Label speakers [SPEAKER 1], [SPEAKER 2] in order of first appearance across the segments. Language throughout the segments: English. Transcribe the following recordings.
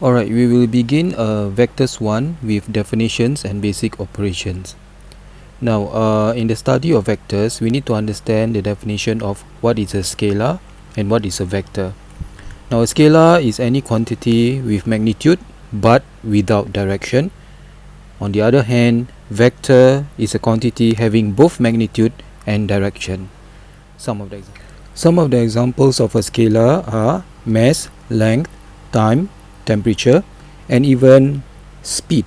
[SPEAKER 1] Alright, we will begin Vectors 1 with definitions and basic operations. Now, in the study of vectors, we need to understand the definition of what is a scalar and what is a vector. Now, a scalar is any quantity with magnitude but without direction. On the other hand, vector is a quantity having both magnitude and direction. Some of the examples of a scalar are mass, length, time, temperature, and even speed.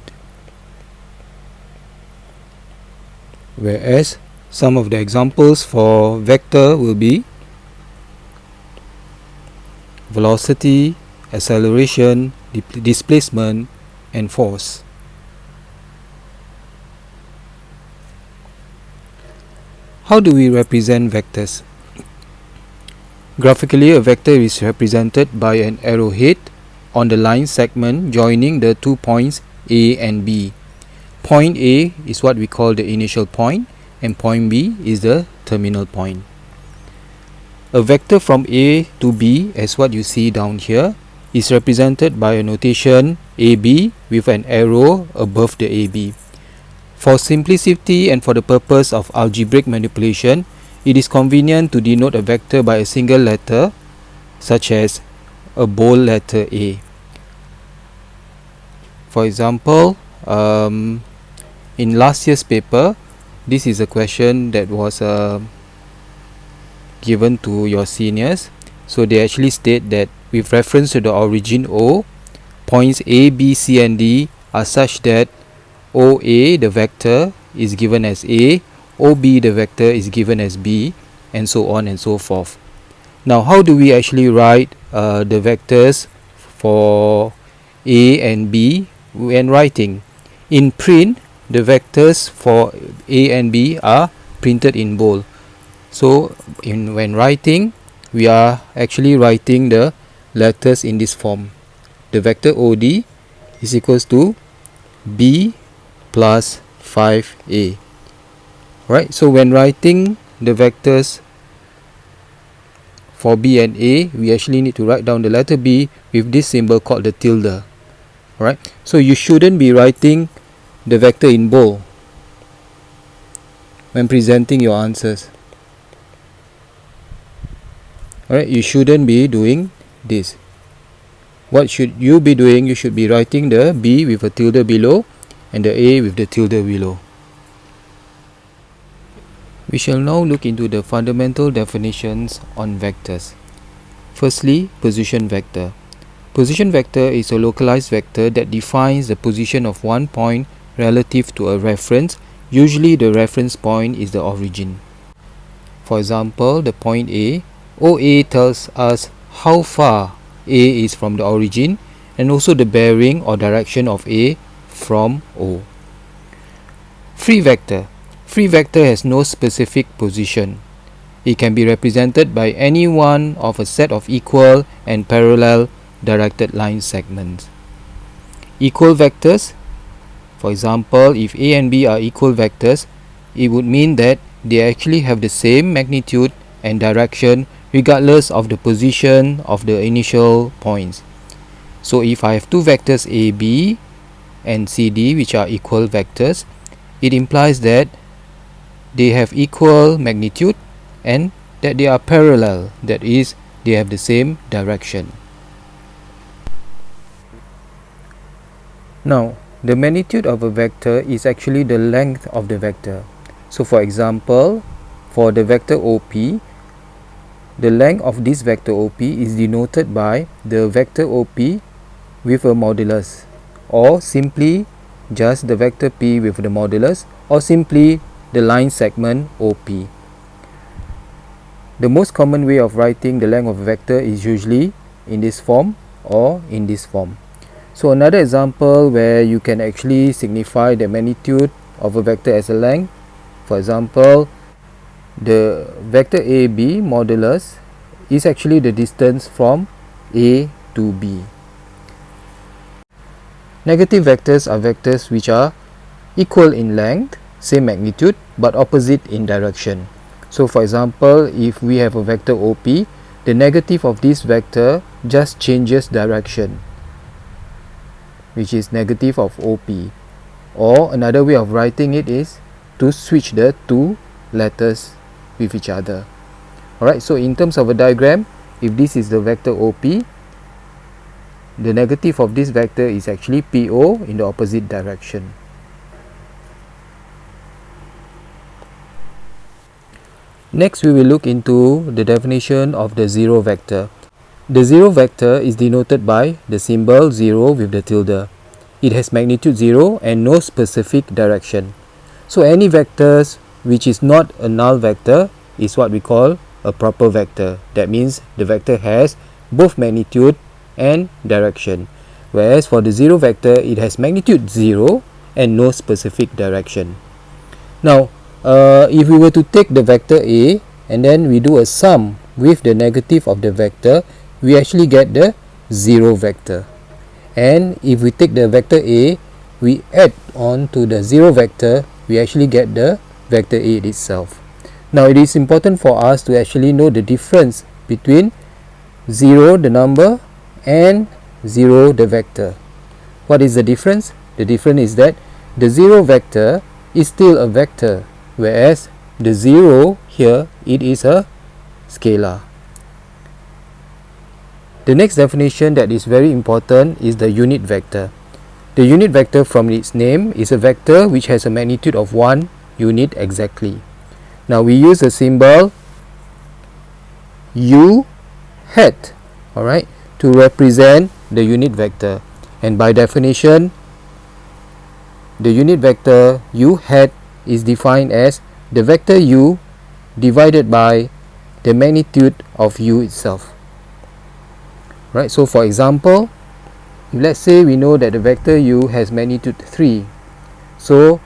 [SPEAKER 1] Whereas some of the examples for vector will be velocity, acceleration, displacement, and force. How do we represent vectors? Graphically, a vector is represented by an arrowhead on the line segment joining the 2 points A and B. Point A is what we call the initial point, and point B is the terminal point. A vector from A to B, as what you see down here, is represented by a notation AB with an arrow above the AB. For simplicity and for the purpose of algebraic manipulation, it is convenient to denote a vector by a single letter, such as a bold letter A. For example, in last year's paper, this is a question that was given to your seniors. So they actually state that with reference to the origin O, points A, B, C and D are such that OA, the vector, is given as A, OB, the vector, is given as B, and so on and so forth. Now, how do we actually write the vectors for A and B when writing? In print, the vectors for A and B are printed in bold. So, when writing, we are actually writing the letters in this form. The vector OD is equals to B plus 5A. Right? So, when writing the vectors for B and A, we actually need to write down the letter B with this symbol called the tilde. Right? So, you shouldn't be writing the vector in bold when presenting your answers. Alright, you shouldn't be doing this. What should you be doing? You should be writing the B with a tilde below and the A with the tilde below. We shall now look into the fundamental definitions on vectors. Firstly, position vector. Position vector is a localized vector that defines the position of one point relative to a reference. Usually the reference point is the origin. For example, the point A, OA tells us how far A is from the origin and also the bearing or direction of A from O. Free vector. Free vector has no specific position. It can be represented by any one of a set of equal and parallel directed line segments. Equal vectors. For example, if A and B are equal vectors, it would mean that they actually have the same magnitude and direction regardless of the position of the initial points. So if I have two vectors AB and CD which are equal vectors, it implies that they have equal magnitude and that they are parallel, that is, they have the same direction. Now, the magnitude of a vector is actually the length of the vector. So for example, for the vector OP, the length of this vector OP is denoted by the vector OP with a modulus, or simply just the vector P with the modulus, or simply the line segment OP. The most common way of writing the length of a vector is usually in this form or in this form. So another example where you can actually signify the magnitude of a vector as a length, for example, the vector AB modulus is actually the distance from A to B. Negative vectors are vectors which are equal in length, same magnitude, but opposite in direction. So for example, if we have a vector OP, the negative of this vector just changes direction. which is negative of OP. Or another way of writing it is to switch the two letters with each other. Alright, so in terms of a diagram, if this is the vector OP, the negative of this vector is actually PO in the opposite direction. Next, we will look into the definition of the zero vector. The zero vector is denoted by the symbol 0 with the tilde. It has magnitude 0 and no specific direction. So any vectors which is not a null vector is what we call a proper vector. That means the vector has both magnitude and direction. Whereas for the zero vector, it has magnitude 0 and no specific direction. Now, if we were to take the vector A and then we do a sum with the negative of the vector, we actually get the zero vector. And if we take the vector A, we add on to the zero vector, we actually get the vector A itself. Now it is important for us to actually know the difference between 0 the number and 0 the vector. What is the difference? The difference is that the zero vector is still a vector, whereas the 0 here, it is a scalar. The next definition that is very important is the unit vector. The unit vector from its name is a vector which has a magnitude of 1 unit exactly. Now we use a symbol U hat, alright, to represent the unit vector. And by definition, the unit vector U hat is defined as the vector U divided by the magnitude of U itself. Right, so for example, let's say we know that the vector U has magnitude 3. So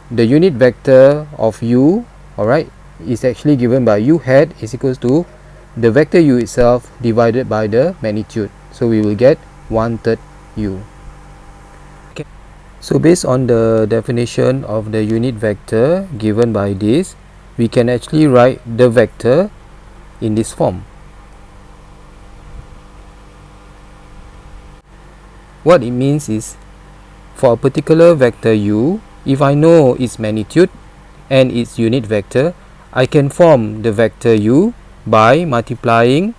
[SPEAKER 1] the unit vector of U, alright, is actually given by U hat is equals to the vector U itself divided by the magnitude. So we will get 1/3 U. Okay. So based on the definition of the unit vector given by this, we can actually write the vector in this form. What it means is, for a particular vector U, if I know its magnitude and its unit vector, I can form the vector U by multiplying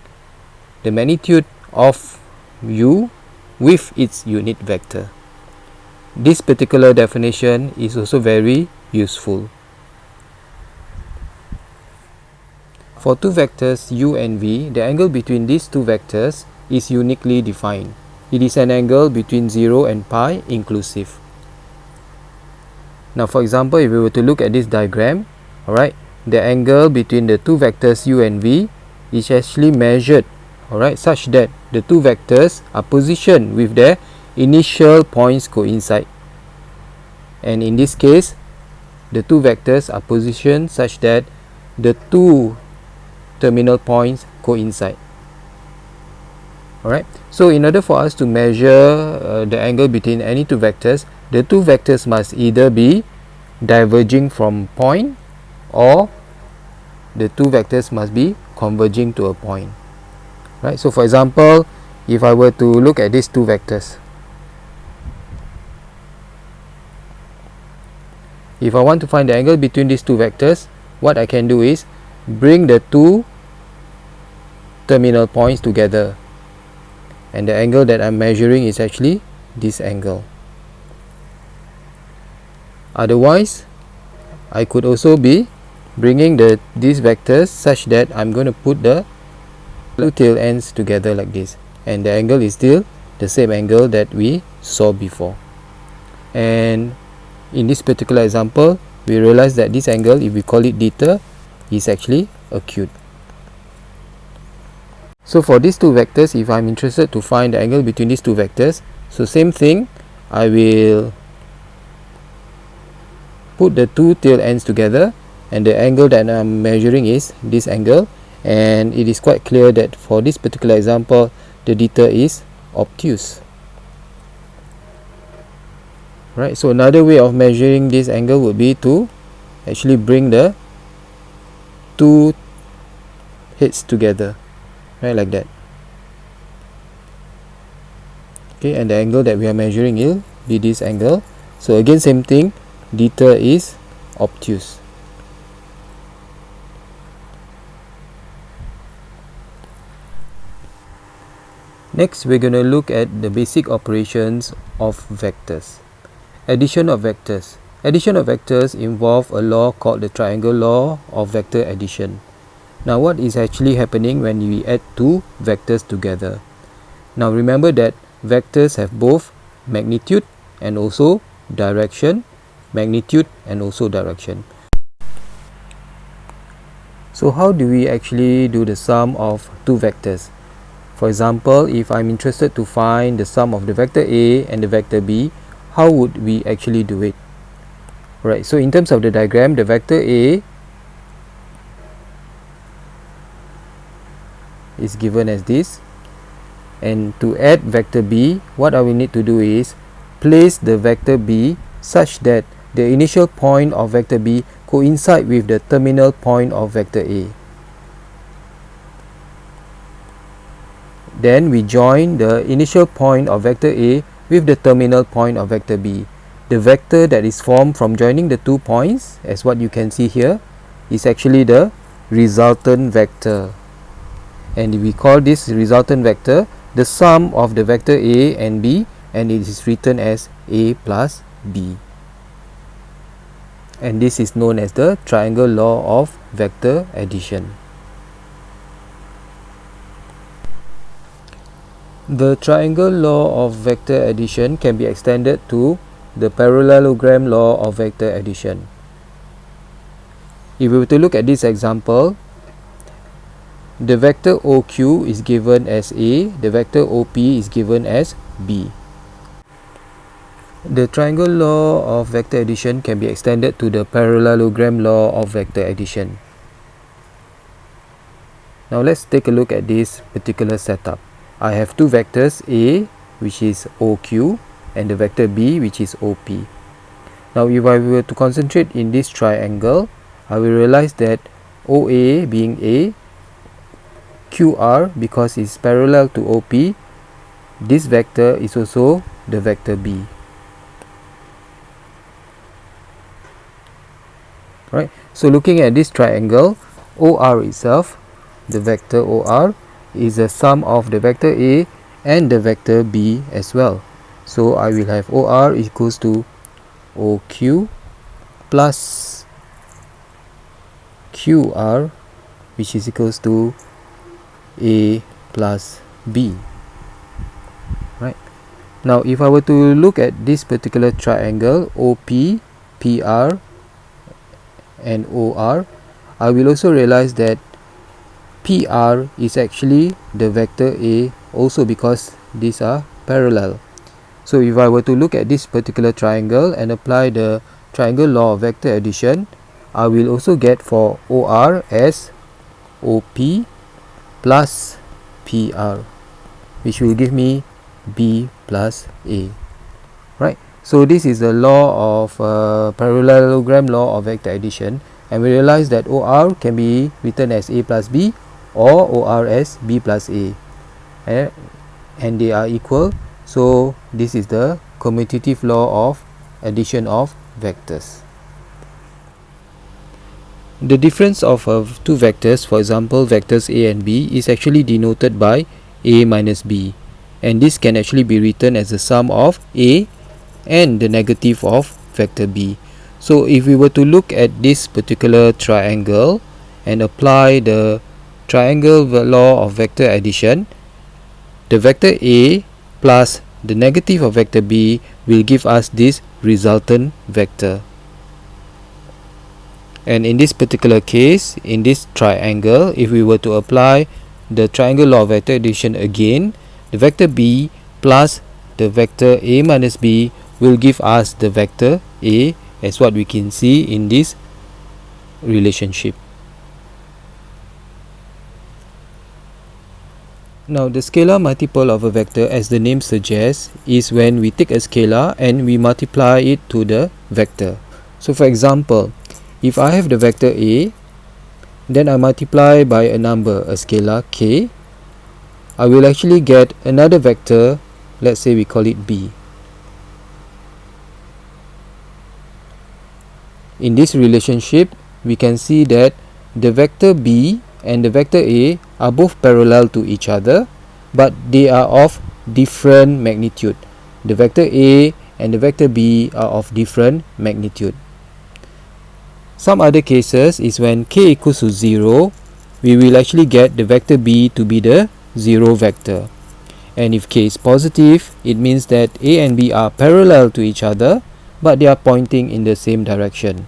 [SPEAKER 1] the magnitude of U with its unit vector. This particular definition is also very useful. For two vectors U and V, the angle between these two vectors is uniquely defined. It is an angle between 0 and pi inclusive. Now for example, if we were to look at this diagram, alright, the angle between the two vectors U and V is actually measured, alright, such that the two vectors are positioned with their initial points coincide. And in this case, the two vectors are positioned such that the two terminal points coincide. Alright, so in order for us to measure the angle between any two vectors, the two vectors must either be diverging from point or the two vectors must be converging to a point. Right, so for example, if I were to look at these two vectors, if I want to find the angle between these two vectors, what I can do is bring the two terminal points together, and the angle that I'm measuring is actually this angle. Otherwise, I could also be bringing these vectors such that I'm going to put the two tail ends together like this, and the angle is still the same angle that we saw before. And in this particular example, we realize that this angle, if we call it theta, is actually acute. So for these two vectors, if I'm interested to find the angle between these two vectors, so same thing, I will put the two tail ends together, and the angle that I'm measuring is this angle, and it is quite clear that for this particular example, the theta is obtuse. Right, so another way of measuring this angle would be to actually bring the two heads together, right, like that. Okay, and the angle that we are measuring will be this angle. So again, same thing, theta is obtuse. Next, we're going to look at the basic operations of vectors. Addition of vectors. Addition of vectors involve a law called the triangle law of vector addition. Now, what is actually happening when we add two vectors together? Now, remember that vectors have both magnitude and also direction. Magnitude and also direction. So, how do we actually do the sum of two vectors? For example, if I'm interested to find the sum of the vector A and the vector B, how would we actually do it? Right, so in terms of the diagram, the vector A is given as this, and to add vector B, what I will need to do is place the vector B such that the initial point of vector B coincide with the terminal point of vector A. Then we join the initial point of vector A with the terminal point of vector B. The vector that is formed from joining the 2 points, as what you can see here, is actually the resultant vector. And we call this resultant vector the sum of the vector A and B, and it is written as A plus B. And this is known as the triangle law of vector addition. The triangle law of vector addition can be extended to the parallelogram law of vector addition. If we were to look at this example, the vector OQ is given as A, the vector OP is given as B. The triangle law of vector addition can be extended to the parallelogram law of vector addition. Now let's take a look at this particular setup. I have two vectors, A, which is OQ, and the vector B, which is OP. Now if I were to concentrate in this triangle, I will realize that OA being A, QR because it's parallel to OP, this vector is also the vector B. Right, so looking at this triangle, OR itself, the vector OR, is the sum of the vector A and the vector B as well. So I will have OR equals to OQ plus QR, which is equals to A plus B. Right, now if I were to look at this particular triangle OP, PR and OR, I will also realize that PR is actually the vector A also because these are parallel. So if I were to look at this particular triangle and apply the triangle law of vector addition, I will also get for OR as OP plus PR, which will give me B plus A. Right, so this is the law of parallelogram law of vector addition, and we realize that OR can be written as A plus B or OR as B plus A, and they are equal. So this is the commutative law of addition of vectors. The difference of two vectors, for example vectors A and B, is actually denoted by A minus B, and this can actually be written as the sum of A and the negative of vector B. So if we were to look at this particular triangle and apply the triangle law of vector addition, the vector A plus the negative of vector B will give us this resultant vector. And in this particular case, in this triangle, if we were to apply the triangle law of vector addition again, the vector B plus the vector A minus B will give us the vector A, as what we can see in this relationship. Now the scalar multiple of a vector, as the name suggests, is when we take a scalar and we multiply it to the vector. So for example, if I have the vector A, then I multiply by a number, a scalar k, I will actually get another vector Let's say we call it B. In this relationship, we can see that the vector B and the vector A are both parallel to each other, but they are of different magnitude. The vector A and the vector B are of different magnitude. Some other cases is when k equals to 0, we will actually get the vector B to be the 0 vector. And if k is positive, it means that A and B are parallel to each other, but they are pointing in the same direction.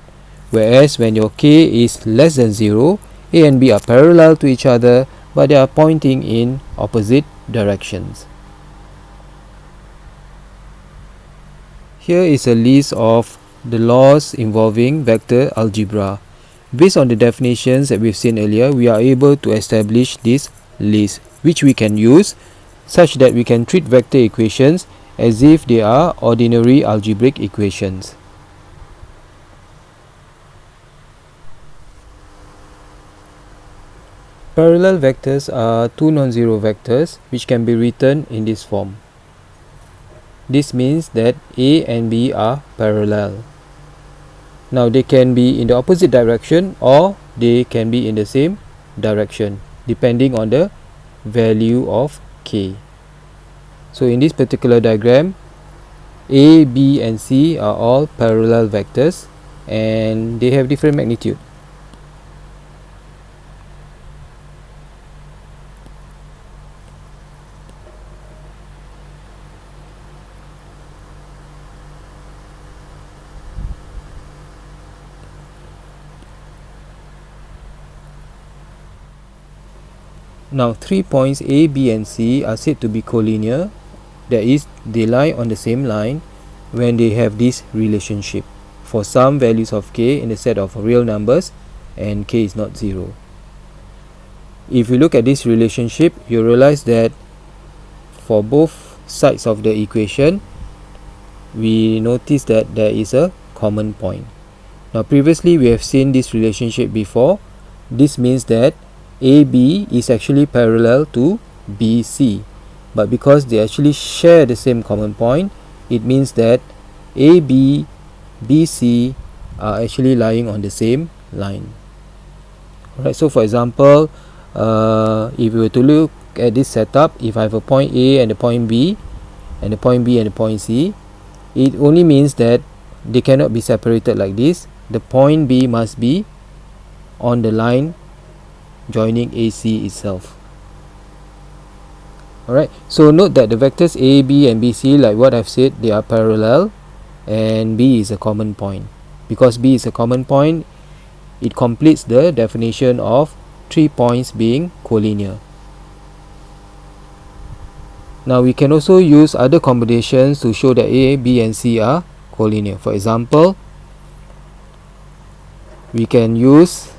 [SPEAKER 1] Whereas when your k is less than 0, A and B are parallel to each other, but they are pointing in opposite directions. Here is a list of the laws involving vector algebra. Based on the definitions that we've seen earlier, we are able to establish this list, which we can use such that we can treat vector equations as if they are ordinary algebraic equations. Parallel vectors are two non-zero vectors which can be written in this form. This means that A and B are parallel. Now they can be in the opposite direction or they can be in the same direction depending on the value of k. So in this particular diagram, A, B and C are all parallel vectors and they have different magnitude. Now 3 points A, B and C are said to be collinear, that is, they lie on the same line when they have this relationship for some values of k in the set of real numbers and k is not 0. If you look at this relationship, you realize that for both sides of the equation, we notice that there is a common point. Now previously we have seen this relationship before. This means that AB is actually parallel to BC, but because they actually share the same common point, it means that AB, BC are actually lying on the same line. Alright, so for example, if we were to look at this setup, if I have a point A and a point B, and a point B and a point C, it only means that they cannot be separated like this. The point B must be on the line joining AC itself. Alright, so note that the vectors A, B and BC, like what I've said, they are parallel and B is a common point. Because B is a common point, it completes the definition of 3 points being collinear. Now we can also use other combinations to show that A, B and C are collinear. For example, we can use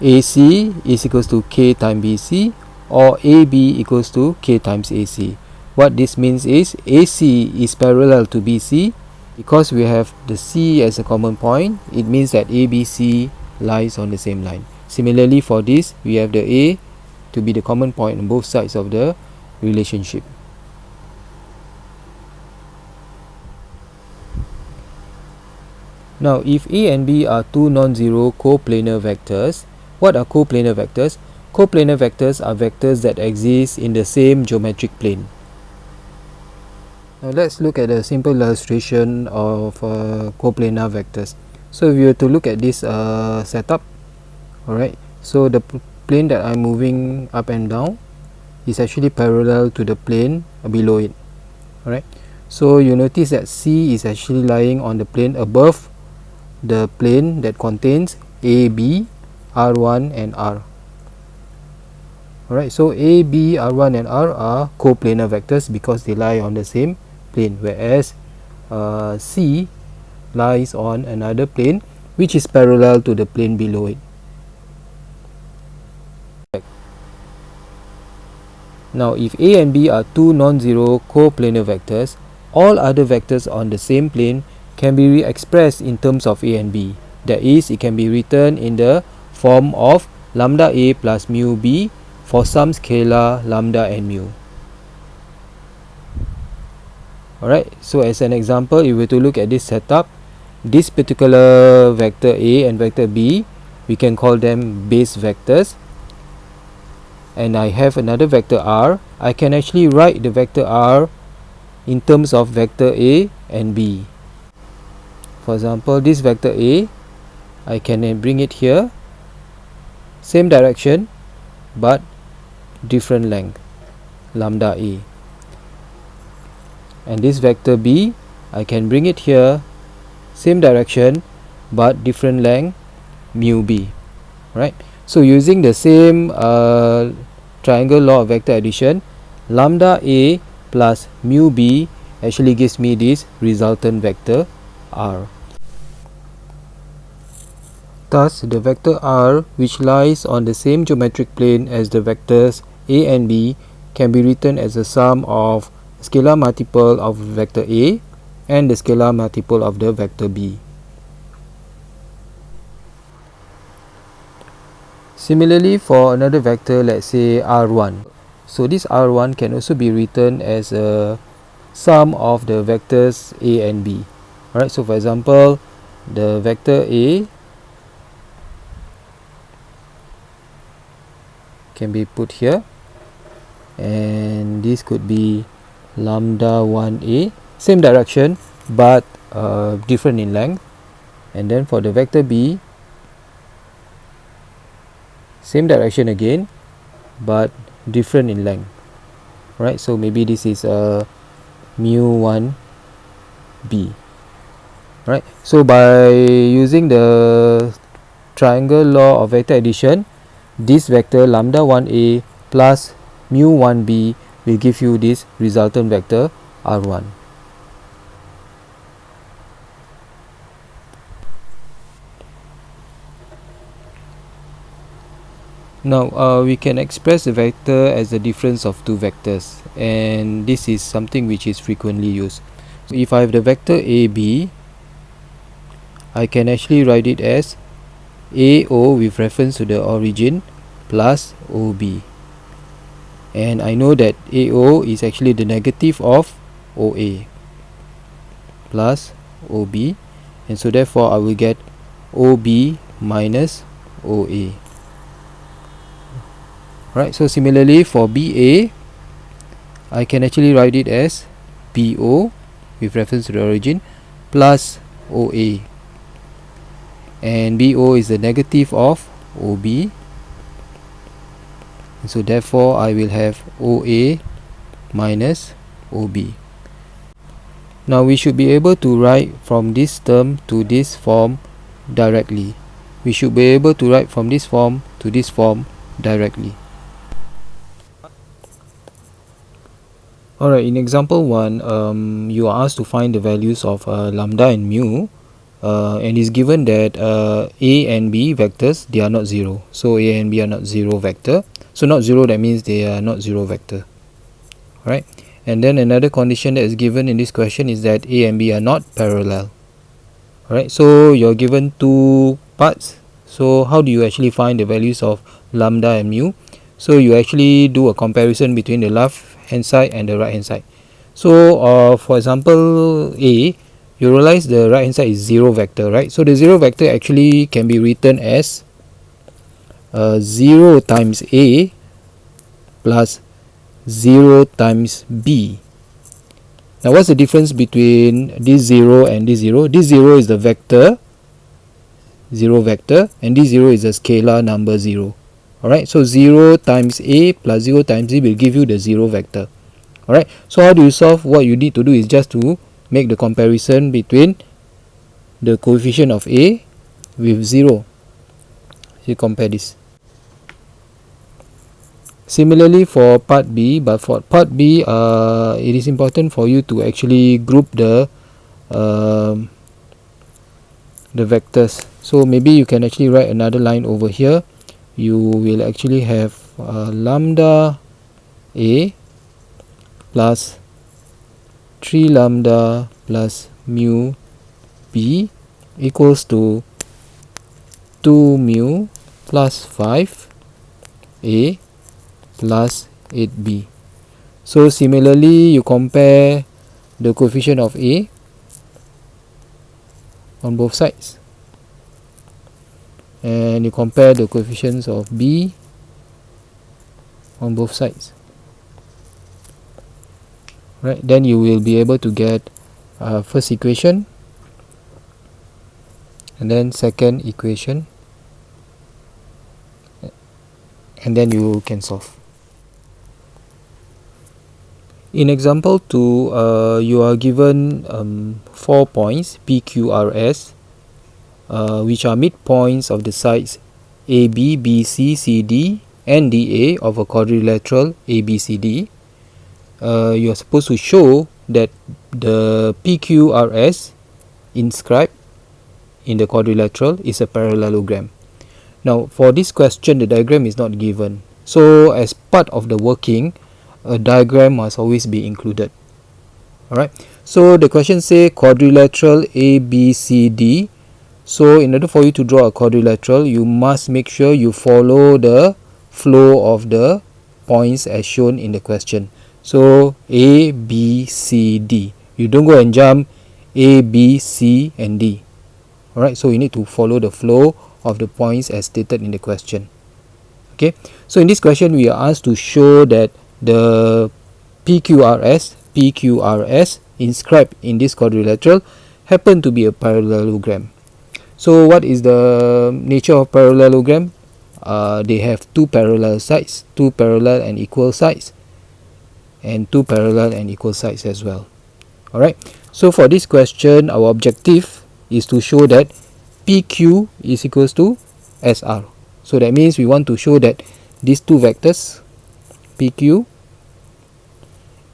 [SPEAKER 1] AC is equals to K times BC or AB equals to K times AC. What this means is AC is parallel to BC. Because we have the C as a common point, it means that ABC lies on the same line. Similarly for this, we have the A to be the common point on both sides of the relationship. Now if A and B are two non-zero coplanar vectors, what are coplanar vectors? Coplanar vectors are vectors that exist in the same geometric plane. Now let's look at a simple illustration of coplanar vectors. So if you were to look at this setup, alright, so the plane that I'm moving up and down is actually parallel to the plane below it. Alright, so you notice that C is actually lying on the plane above the plane that contains AB, R1 and R. Alright, so A, B, R1 and R are coplanar vectors because they lie on the same plane, whereas C lies on another plane which is parallel to the plane below it. Now if A and B are two non-zero coplanar vectors, all other vectors on the same plane can be re-expressed in terms of A and B. That is, it can be written in the form of lambda A plus mu B for some scalar lambda and mu. Alright, so as an example, if we were to look at this setup, this particular vector A and vector B, we can call them base vectors, and I have another vector R. I can actually write the vector R in terms of vector A and B. For example, this vector A, I can bring it here, same direction but different length, lambda A. And this vector B, I can bring it here, same direction but different length, mu B. Right? So using the same triangle law of vector addition, lambda A plus mu B actually gives me this resultant vector R. Thus, the vector R, which lies on the same geometric plane as the vectors A and B, can be written as the sum of scalar multiple of vector A and the scalar multiple of the vector B. Similarly, for another vector, let's say R1. So this R1 can also be written as a sum of the vectors A and B. Alright, so for example, the vector A can be put here, and this could be lambda 1A, same direction but different in length. And then for the vector B, same direction again but different in length. Right, so maybe this is mu 1B. Right, so by using the triangle law of vector addition, this vector lambda 1A plus mu 1B will give you this resultant vector R1. Now we can express a vector as the difference of two vectors, and this is something which is frequently used. So if I have the vector AB, I can actually write it as AO with reference to the origin plus OB, and I know that AO is actually the negative of OA plus OB, and so therefore I will get OB minus OA. Right, so similarly for BA, I can actually write it as BO with reference to the origin plus OA, and BO is the negative of OB, and so therefore I will have OA minus OB. Now we should be able to write from this term to this form directly. We should be able to write from this form to this form directly. Alright, in example 1, you are asked to find the values of lambda and mu, and is given that A and B vectors, they are not 0. So A and B are not 0 vector. So not 0, that means they are not 0 vector. Right? And then another condition that is given in this question is that A and B are not parallel. Alright, so you're given two parts. So how do you actually find the values of lambda and mu? So you actually do a comparison between the left hand side and the right hand side. So for example A, you realize the right hand side is 0 vector, right? So the 0 vector actually can be written as 0 times A plus 0 times B. Now what's the difference between this 0 and this 0? This 0 is the vector, 0 vector, and this 0 is a scalar number 0. Alright, so 0 times A plus 0 times B will give you the 0 vector. Alright, so how do you solve? What you need to do is just to make the comparison between the coefficient of A with 0. So you compare this. Similarly for part B, but for part B, it is important for you to actually group the vectors. So maybe you can actually write another line over here. You will actually have lambda A plus 3 lambda plus mu B equals to 2 mu plus 5 A plus 8B. So similarly, you compare the coefficient of A on both sides, and you compare the coefficients of B on both sides, right? Then you will be able to get first equation and then second equation, and then you can solve. In example 2, you are given 4 points PQRS, which are midpoints of the sides AB, BC, CD and DA of a quadrilateral ABCD. You are supposed to show that the PQRS inscribed in the quadrilateral is a parallelogram. Now for this question, the diagram is not given, so as part of the working, a diagram must always be included. Alright, so the question say quadrilateral ABCD. So in order for you to draw a quadrilateral, you must make sure you follow the flow of the points as shown in the question. So A, B, C, D. You don't go and jump A, B, C and D. Alright, so you need to follow the flow of the points as stated in the question. Okay, so in this question we are asked to show that the PQRS inscribed in this quadrilateral happen to be a parallelogram. So what is the nature of parallelogram? They have two parallel sides, two parallel and equal sides, and two parallel and equal sides as well. Alright, so for this question, our objective is to show that PQ is equals to SR. So that means we want to show that these two vectors PQ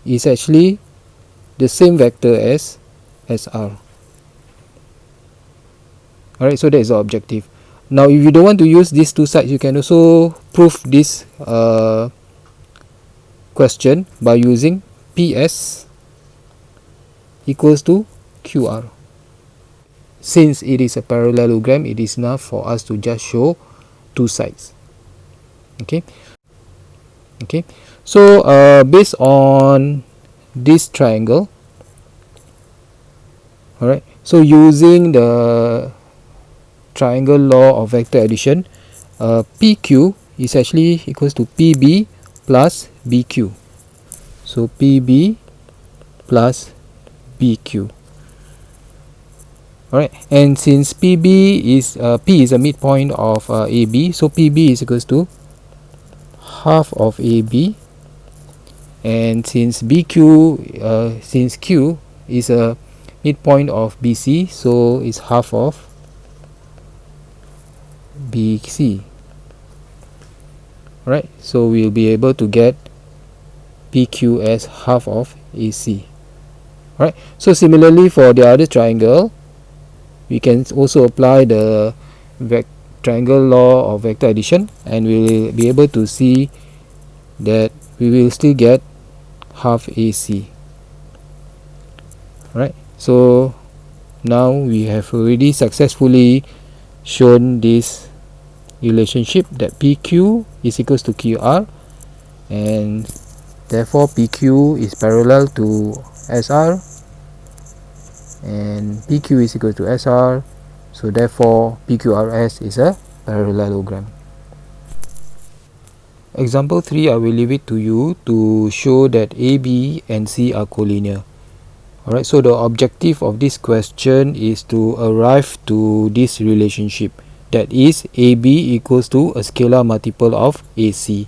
[SPEAKER 1] is actually the same vector as SR. Alright, so that is the objective. Now if you don't want to use these two sides, you can also prove this question by using PS equals to QR. Since it is a parallelogram, it is enough for us to just show two sides. Okay, so based on this triangle, alright, so using the triangle law of vector addition, PQ is actually equals to PB plus BQ. So PB plus BQ. Alright, and since PB is P is a midpoint of AB, so PB is equals to half of AB, and since BQ since Q is a midpoint of BC, so it's half of BC. Alright, so we'll be able to get PQ as half of AC. Alright, so similarly for the other triangle, we can also apply the triangle law of vector addition, and we will be able to see that we will still get half AC. Alright, so now we have already successfully shown this relationship that PQ is equals to QR, and therefore PQ is parallel to SR, and PQ is equal to SR, so therefore PQRS is a parallelogram. Example 3, I will leave it to you to show that AB and C are collinear. Alright, so the objective of this question is to arrive to this relationship, that is AB equals to a scalar multiple of AC.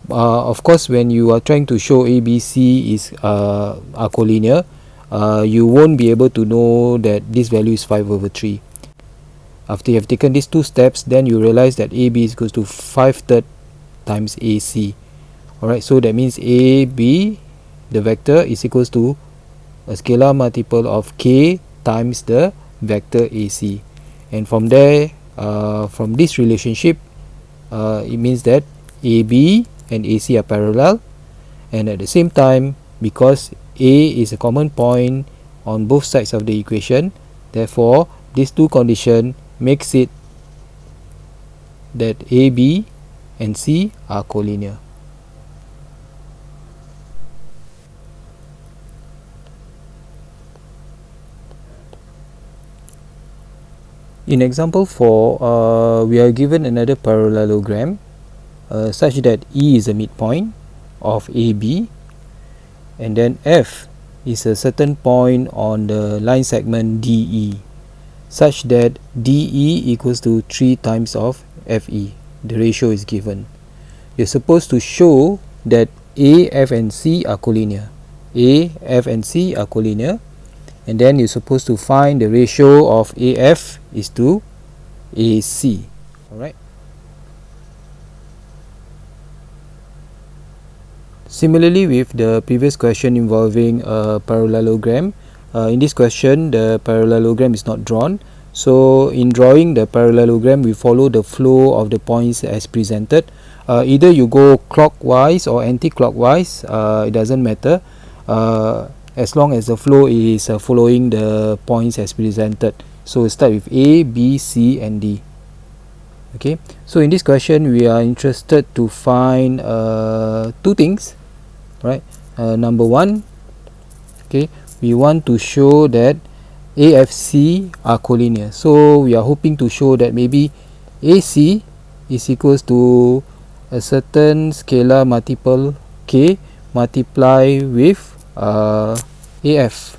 [SPEAKER 1] Of course, when you are trying to show ABC are collinear, you won't be able to know that this value is 5/3. After you have taken these two steps, then you realize that AB is equals to 5/3 times AC. Alright, so that means AB, the vector, is equals to a scalar multiple of K times the vector AC. And from there, from this relationship, it means that AB and AC are parallel, and at the same time, because A is a common point on both sides of the equation, therefore these two conditions makes it that AB and C are collinear. In example 4, we are given another parallelogram such that E is a midpoint of AB, and then F is a certain point on the line segment DE, such that DE equals to 3 times of FE. The ratio is given. You're supposed to show that A, F and C are collinear. A, F and C are collinear, and then you're supposed to find the ratio of AF is to AC. Alright. Similarly with the previous question involving a parallelogram, in this question the parallelogram is not drawn. So in drawing the parallelogram, we follow the flow of the points as presented. Either you go clockwise or anti-clockwise, it doesn't matter, as long as the flow is following the points as presented. So start with A, B, C and D. Okay, so in this question we are interested to find two things, right? Number one, okay, we want to show that AFC are collinear. So we are hoping to show that maybe AC is equals to a certain scalar multiple K multiply with AF.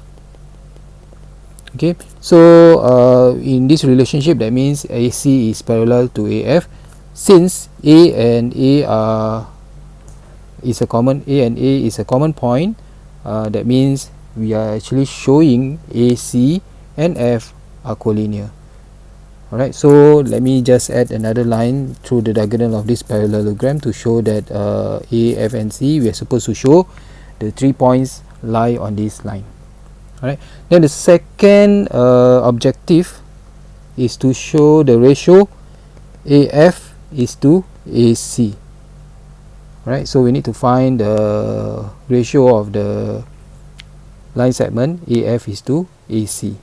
[SPEAKER 1] Okay, so in this relationship, that means AC is parallel to AF. Since A and A is a common point, that means we are actually showing AC and F are collinear. Alright, so let me just add another line through the diagonal of this parallelogram to show that A, F and C, we are supposed to show the 3 points lie on this line. Alright, then the second objective is to show the ratio AF is to AC. Right, so we need to find the ratio of the line segment AF is to AC.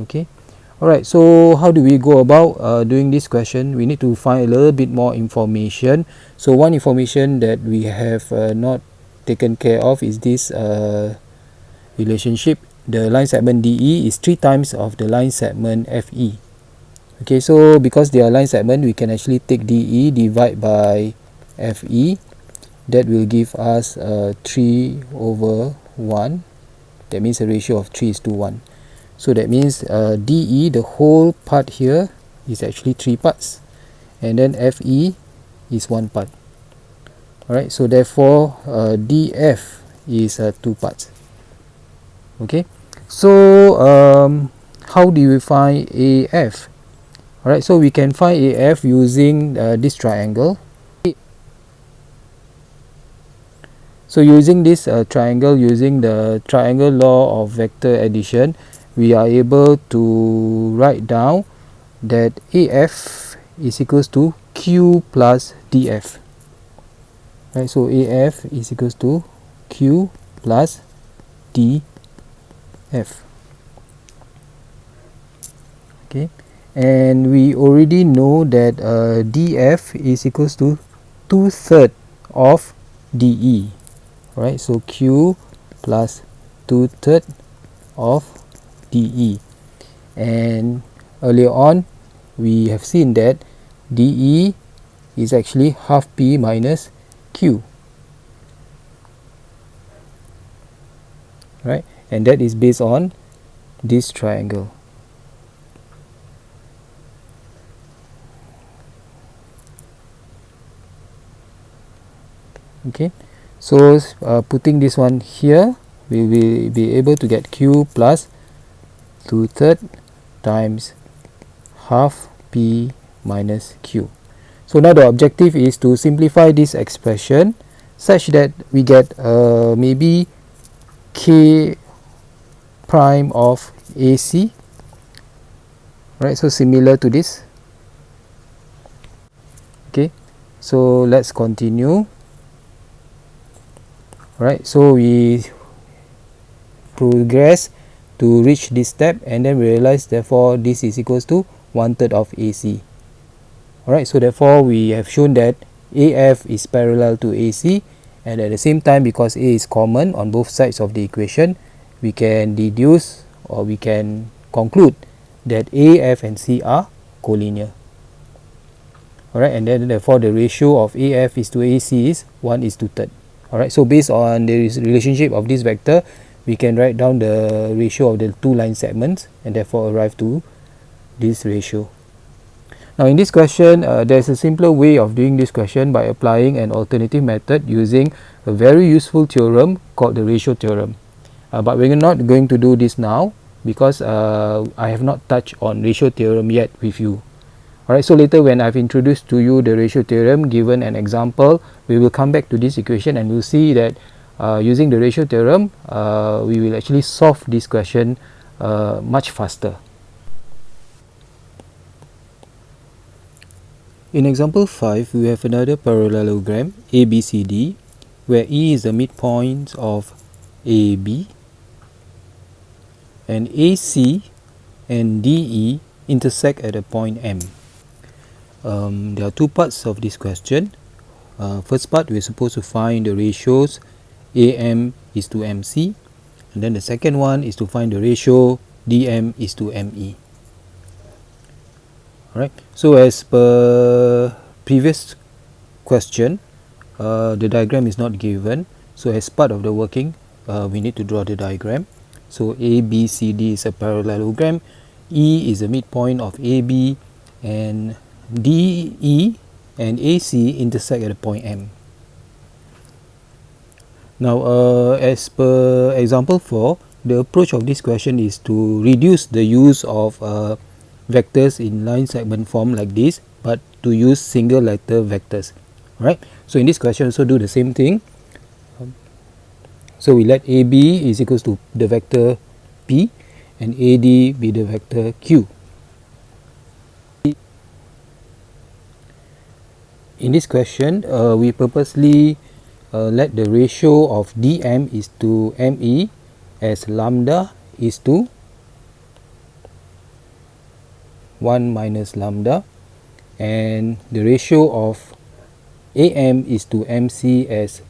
[SPEAKER 1] Okay, alright, so how do we go about doing this question? We need to find a little bit more information. So one information that we have not taken care of is this relationship. The line segment DE is 3 times of the line segment FE. Okay, so because they are line segment, we can actually take DE divide by FE. That will give us 3 over 1. That means a ratio of 3 is to 1. So that means DE, the whole part here, is actually 3 parts, and then FE is 1 part. Alright, so therefore DF is 2 parts. Okay, so how do we find AF? Alright, so we can find AF using this triangle. So using this triangle, using the triangle law of vector addition, we are able to write down that AF is equals to Q plus DF. Right, so AF is equals to Q plus DF. Okay, and we already know that DF is equals to 2/3 of DE. Right, so Q plus 2/3 of DE, and earlier on we have seen that DE is actually half P minus Q, right, and that is based on this triangle. Okay, so putting this one here, we will be able to get Q plus 2/3 times half P minus Q. So now the objective is to simplify this expression such that we get maybe K prime of AC. Right, so similar to this. Okay, so let's continue. Right, so we progress to reach this step, and then we realize therefore this is equals to 1/3 of AC. Alright, so therefore we have shown that AF is parallel to AC, and at the same time, because A is common on both sides of the equation, we can deduce or we can conclude that A, F and C are collinear. Alright, and then therefore the ratio of AF is to AC is 1:3. Alright, so based on the relationship of this vector, we can write down the ratio of the two line segments and therefore arrive to this ratio. Now in this question, there's a simpler way of doing this question by applying an alternative method using a very useful theorem called the ratio theorem. But we're not going to do this now because I have not touched on ratio theorem yet with you. Alright, so later when I've introduced to you the ratio theorem, given an example, we will come back to this equation and we'll see that using the ratio theorem, we will actually solve this question much faster. In example 5, we have another parallelogram ABCD where E is the midpoint of AB and AC and DE intersect at a point M. There are two parts of this question. First part, we're supposed to find the ratios AM is to MC, and then the second one is to find the ratio DM is to ME. Alright, so as per previous question, the diagram is not given, so as part of the working, we need to draw the diagram. So ABCD is a parallelogram, E is the midpoint of AB, and DE and AC intersect at the point M. Now as per example 4, the approach of this question is to reduce the use of vectors in line segment form like this, but to use single letter vectors. Alright, so in this question also do the same thing. So we let AB is equals to the vector P and AD be the vector Q. In this question, we purposely let the ratio of DM is to ME as lambda is to 1 minus lambda, and the ratio of AM is to MC as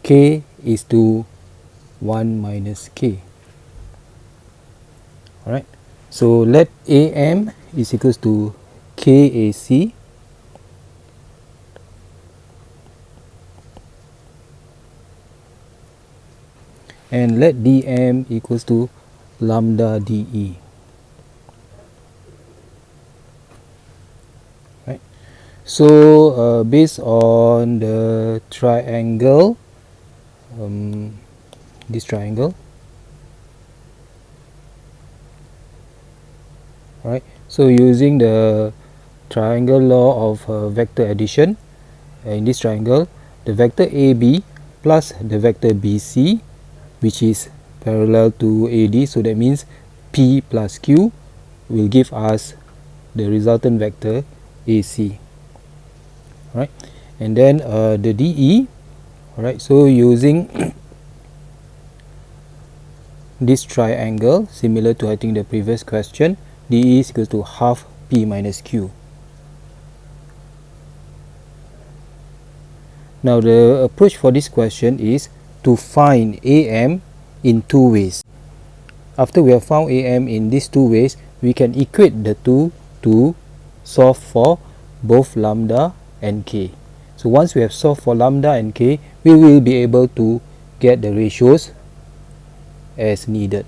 [SPEAKER 1] K is to 1 minus K. Alright, so let AM is equals to KAC and let DM equals to lambda DE. Right. So based on the triangle, this triangle, right? So using the triangle law of vector addition, in this triangle, the vector AB plus the vector BC, which is parallel to AD, so that means P plus Q will give us the resultant vector AC. Right, and then the DE, alright, so using this triangle, similar to I think the previous question, DE is equal to half P minus Q. Now the approach for this question is to find AM in two ways. After we have found AM in these two ways, we can equate the two to solve for both lambda and K. So once we have solved for lambda and K, we will be able to get the ratios as needed.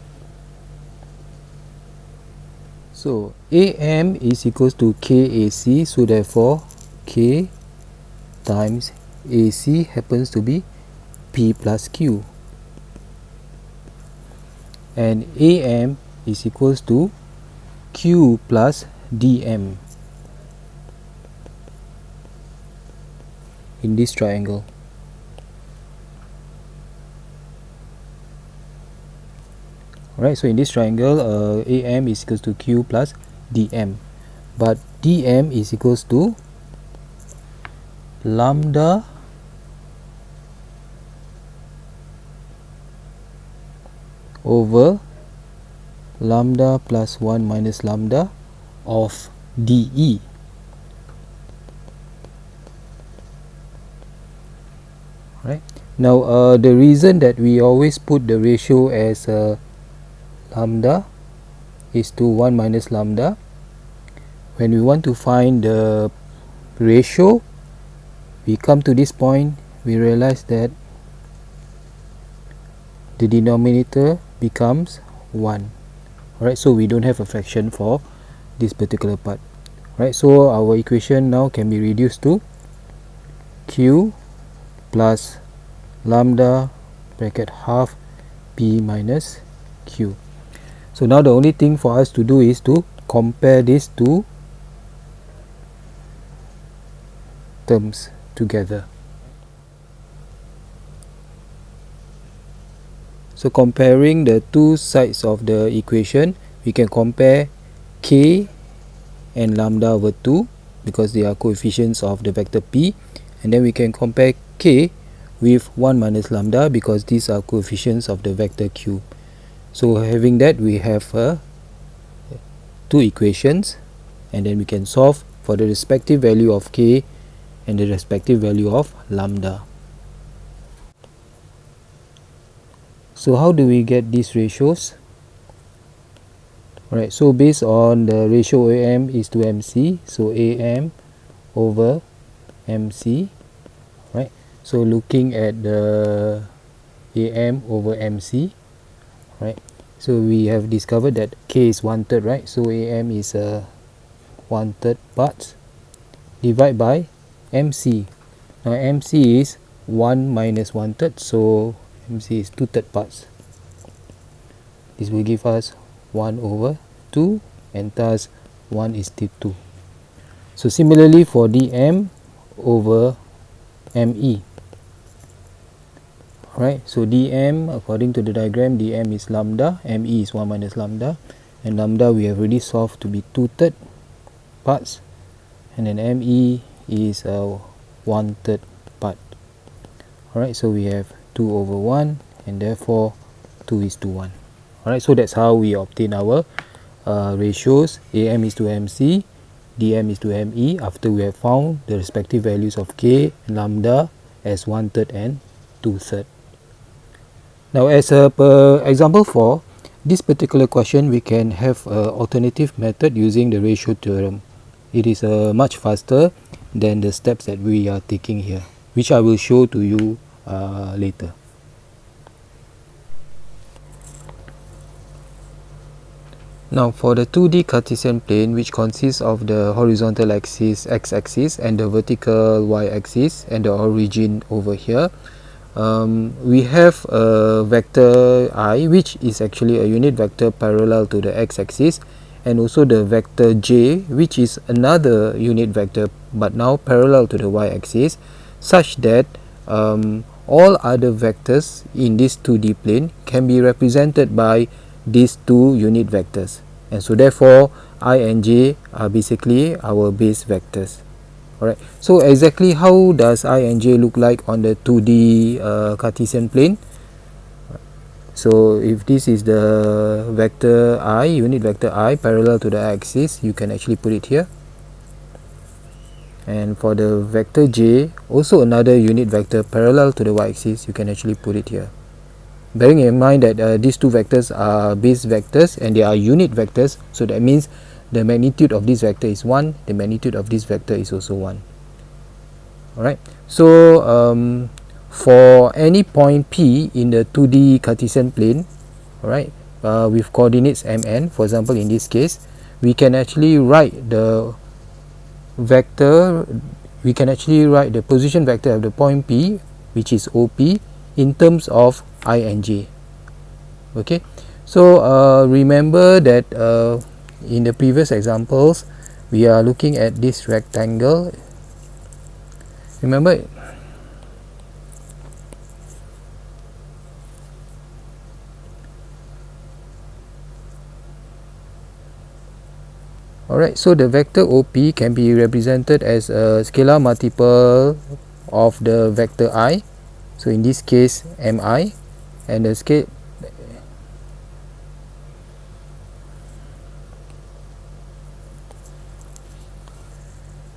[SPEAKER 1] So AM is equals to KAC, so therefore K times AC happens to be P plus Q, and AM is equals to Q plus DM in this triangle. Alright, so in this triangle, AM is equals to Q plus DM, but DM is equals to lambda over lambda plus 1 minus lambda of DE. Right, now the reason that we always put the ratio as lambda is to 1 minus lambda. When we want to find the ratio, we come to this point, we realize that the denominator becomes 1. Alright, so we don't have a fraction for this particular part. Right, so our equation now can be reduced to q plus lambda bracket half p minus q. So now the only thing for us to do is to compare these two terms together. So comparing the two sides of the equation, we can compare k and lambda over 2 because they are coefficients of the vector p, and then we can compare k with 1 minus lambda because these are coefficients of the vector q. So having that, we have two equations, and then we can solve for the respective value of k and the respective value of lambda. So how do we get these ratios? Right, so based on the ratio AM is to MC, so AM over MC, right? So looking at the AM over MC, right? So we have discovered that K is 1/3, right? So AM is 1/3 parts. Divide by MC. Now MC is 1 minus 1/3, so MC is 2/3 parts. This will give us 1 over 2, and thus 1 is to 2. So similarly for dm over me. Right, so dm, according to the diagram, dm is lambda, me is 1 minus lambda, and lambda we have already solved to be 2/3 parts, and then me is 1/3 part. Alright, so we have 2 over 1, and therefore 2 is to 1. Alright, so that's how we obtain our ratios. AM is to MC, dm is to me, after we have found the respective values of k and lambda as 1/3 and 2/3. Now, as per example 4, this particular question we can have an alternative method using the ratio theorem. It is much faster than the steps that we are taking here, which I will show to you later. Now for the 2D Cartesian plane, which consists of the horizontal axis x-axis and the vertical y-axis and the origin over here, we have a vector I, which is actually a unit vector parallel to the x-axis, and also the vector j, which is another unit vector but now parallel to the y-axis, such that all other vectors in this 2D plane can be represented by these two unit vectors, and so therefore I and j are basically our base vectors. Alright, so exactly how does I and j look like on the 2D Cartesian plane? So if this is the vector I, unit vector I parallel to the axis, you can actually put it here. And for the vector j, also another unit vector parallel to the y-axis, you can actually put it here. Bearing in mind that these two vectors are base vectors and they are unit vectors, so that means the magnitude of this vector is 1, the magnitude of this vector is also 1. Alright, so for any point P in the 2D Cartesian plane, alright, with coordinates mn, for example in this case, we can actually write the vector, we can actually write the position vector of the point P, which is OP, in terms of I and j. Okay, so remember that in the previous examples we are looking at this rectangle. Remember, alright, so the vector OP can be represented as a scalar multiple of the vector I, so in this case mi, and the scale,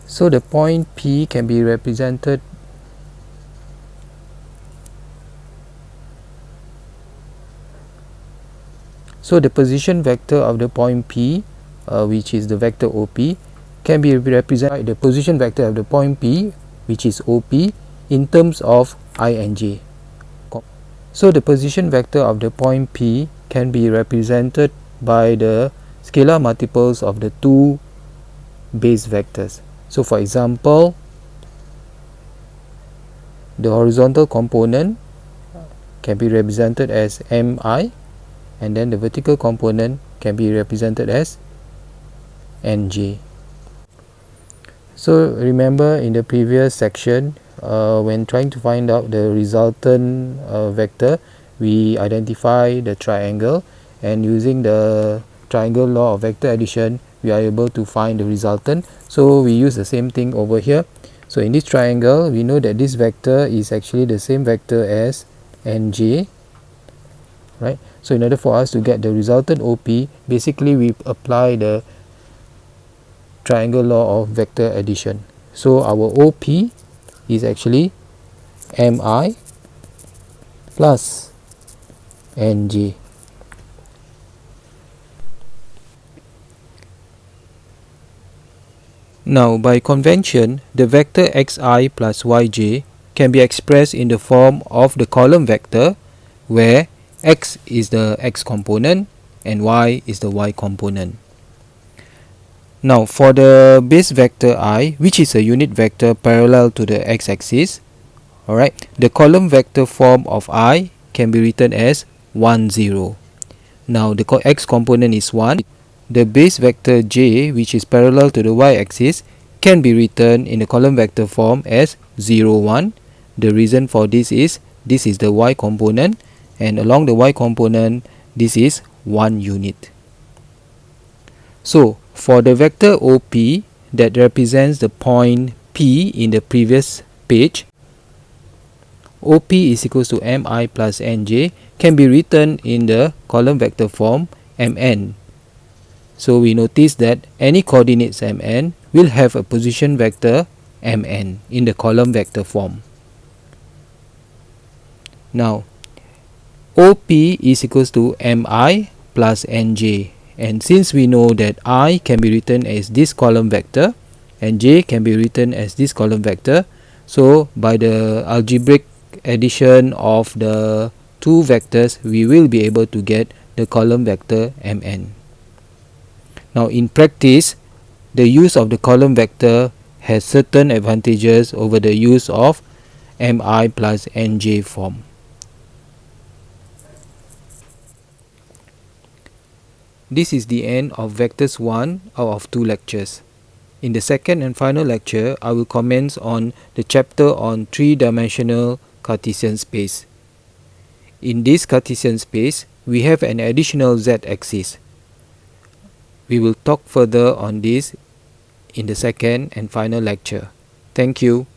[SPEAKER 1] so the point P can be represented So the position vector of the point P, which is the vector OP, can be represented by the position vector of the point P, which is OP, in terms of I and j. So the position vector of the point P can be represented by the scalar multiples of the two base vectors. So for example, the horizontal component can be represented as mi, and then the vertical component can be represented as nj. So remember in the previous section, when trying to find out the resultant vector, we identify the triangle, and using the triangle law of vector addition, we are able to find the resultant. So we use the same thing over here. So in this triangle, we know that this vector is actually the same vector as nj, right? So in order for us to get the resultant OP, basically we apply the triangle law of vector addition. So our OP is actually mi plus nj. Now, by convention, the vector xi plus yj can be expressed in the form of the column vector, where x is the x component and y is the y component. Now, for the base vector I, which is a unit vector parallel to the x-axis, alright, the column vector form of I can be written as 1, 0. Now, the x component is 1. The base vector j, which is parallel to the y-axis, can be written in the column vector form as 0, 1. The reason for this is the y component, and along the y component, this is 1 unit. So, for the vector OP that represents the point P in the previous page, OP is equals to mi plus nj can be written in the column vector form mn. So we notice that any coordinates mn will have a position vector mn in the column vector form. Now, OP is equals to mi plus nj, and since we know that I can be written as this column vector and j can be written as this column vector, so by the algebraic addition of the two vectors, we will be able to get the column vector mn. Now in practice, the use of the column vector has certain advantages over the use of mi plus nj form. This is the end of Vectors 1 out of 2 lectures. In the second and final lecture, I will commence on the chapter on 3-dimensional Cartesian space. In this Cartesian space, we have an additional z-axis. We will talk further on this in the second and final lecture. Thank you.